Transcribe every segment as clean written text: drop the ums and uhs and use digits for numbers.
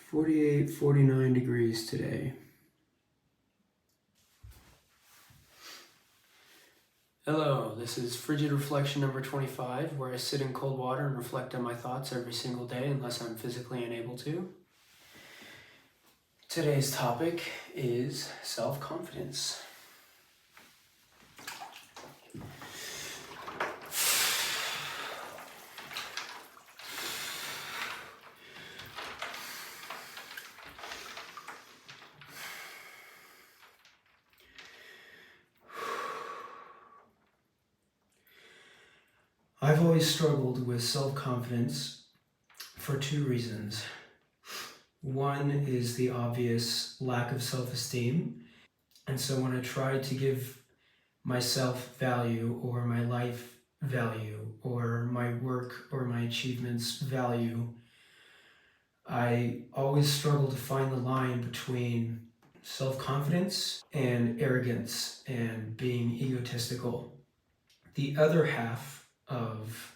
48, 49 degrees today. Hello, this is Frigid Reflection number 25, where I sit in cold water and reflect on my thoughts every single day unless I'm physically unable to. Today's topic is self-confidence. I've always struggled with self-confidence for two reasons. One is the obvious lack of self-esteem. And so when I try to give myself value or my life value or my work or my achievements value, I always struggle to find the line between self-confidence and arrogance and being egotistical. The other half of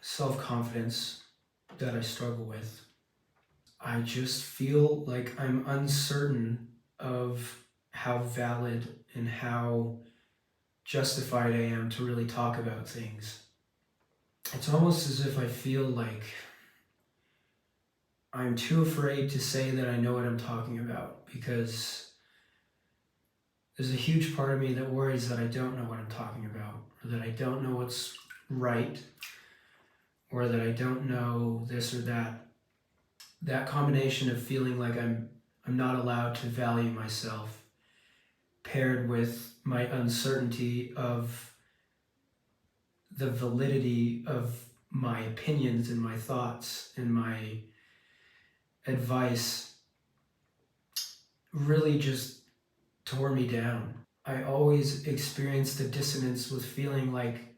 self-confidence that I struggle with, I just feel like I'm uncertain of how valid and how justified I am to really talk about things. It's almost as if I feel like I'm too afraid to say that I know what I'm talking about, because there's a huge part of me that worries that I don't know what I'm talking about, or that I don't know what's right, or that I don't know this or that. That combination of feeling like I'm not allowed to value myself, paired with my uncertainty of the validity of my opinions and my thoughts and my advice, really just tore me down. I always experienced a dissonance with feeling like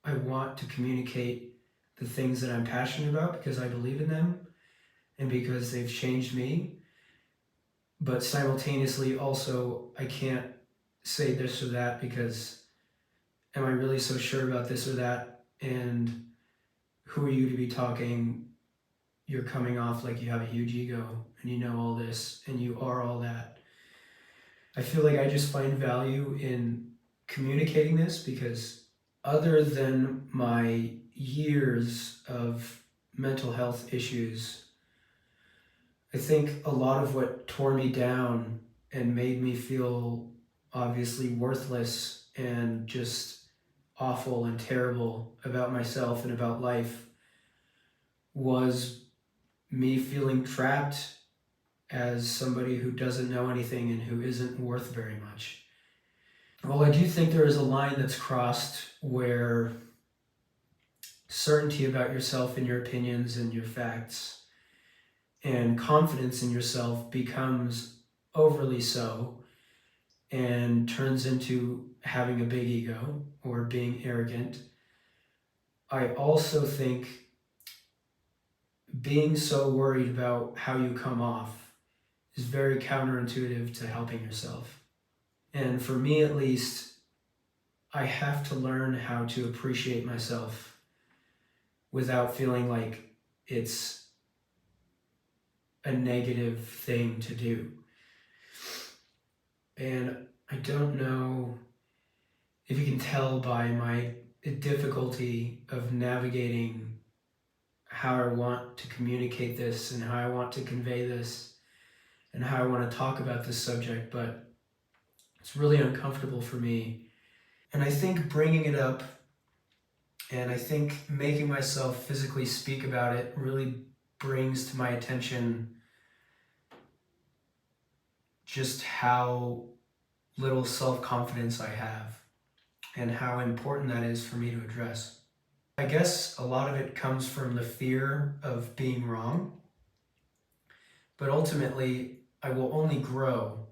I want to communicate the things that I'm passionate about because I believe in them and because they've changed me. But simultaneously also, I can't say this or that because am I really so sure about this or that? And who are you to be talking? You're coming off like you have a huge ego and you know all this and you are all that. I feel like I just find value in communicating this because other than my years of mental health issues, I think a lot of what tore me down and made me feel obviously worthless and just awful and terrible about myself and about life was me feeling trapped as somebody who doesn't know anything and who isn't worth very much. Well, I do think there is a line that's crossed where certainty about yourself and your opinions and your facts and confidence in yourself becomes overly so and turns into having a big ego or being arrogant. I also think being so worried about how you come off is very counterintuitive to helping yourself. And for me at least, I have to learn how to appreciate myself without feeling like it's a negative thing to do. And I don't know if you can tell by my difficulty of navigating how I want to communicate this and how I want to convey this and how I want to talk about this subject, but it's really uncomfortable for me. And I think bringing it up and I think making myself physically speak about it really brings to my attention just how little self-confidence I have and how important that is for me to address. I guess a lot of it comes from the fear of being wrong, but ultimately I will only grow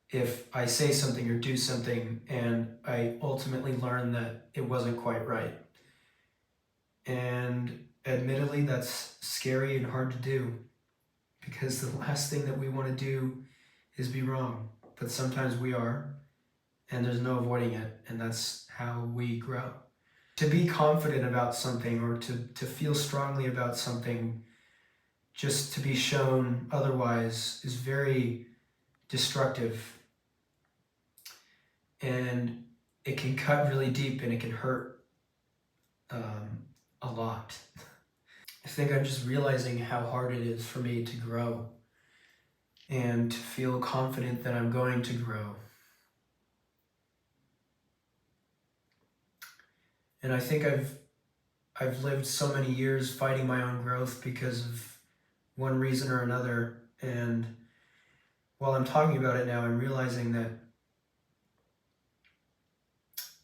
if I say something or do something and I ultimately learn that it wasn't quite right. And admittedly, that's scary and hard to do because the last thing that we want to do is be wrong. But sometimes we are, and there's no avoiding it, and that's how we grow. to be confident about something or to feel strongly about something just to be shown otherwise is very destructive, and it can cut really deep and it can hurt a lot. I think I'm just realizing how hard it is for me to grow and to feel confident that I'm going to grow. And I think I've lived so many years fighting my own growth because of one reason or another. And while I'm talking about it now, I'm realizing that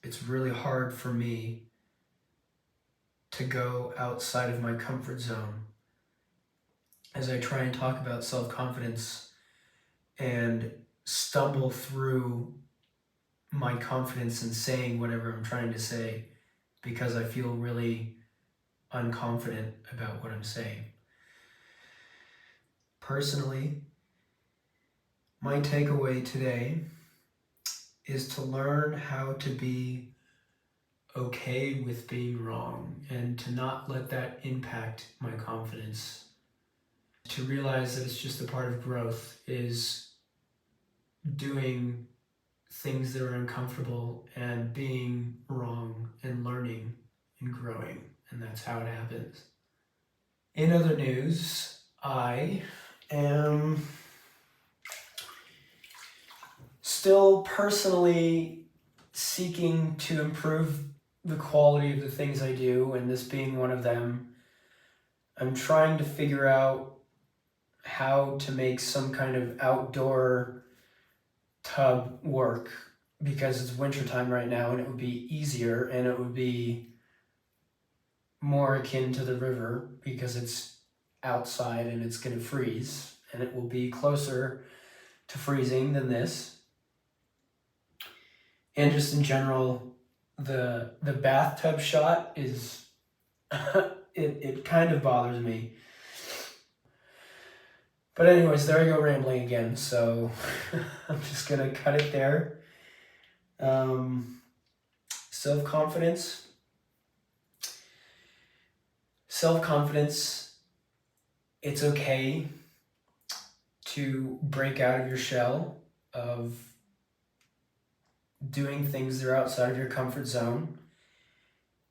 it's really hard for me to go outside of my comfort zone as I try and talk about self-confidence and stumble through my confidence in saying whatever I'm trying to say because I feel really unconfident about what I'm saying. Personally, my takeaway today is to learn how to be okay with being wrong and to not let that impact my confidence. To realize that it's just a part of growth is doing things that are uncomfortable and being wrong and learning and growing, and that's how it happens. In other news, I am still personally seeking to improve the quality of the things I do, and this being one of them. I'm trying to figure out how to make some kind of outdoor tub work because it's wintertime right now and it would be easier and it would be more akin to the river because it's outside and it's going to freeze, and it will be closer to freezing than this. And just in general, the bathtub shot is it kind of bothers me. But anyways, there I go rambling again, so I'm just gonna cut it there. Self-confidence. Self-confidence, it's okay to break out of your shell of doing things that are outside of your comfort zone,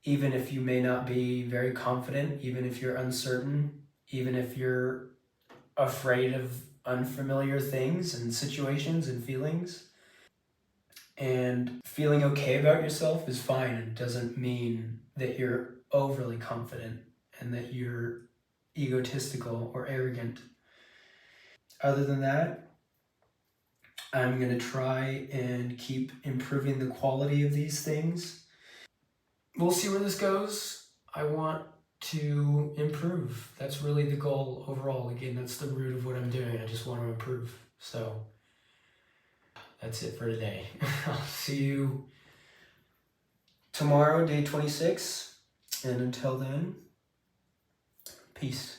even if you may not be very confident, even if you're uncertain, even if you're afraid of unfamiliar things and situations and feelings. And feeling okay about yourself is fine. It doesn't mean that you're overly confident and that you're egotistical or arrogant. Other than that, I'm going to try and keep improving the quality of these things. We'll see where this goes. I want to improve. That's really the goal overall. Again, that's the root of what I'm doing. I just want to improve. So that's it for today. I'll see you tomorrow, day 26. And until then, peace.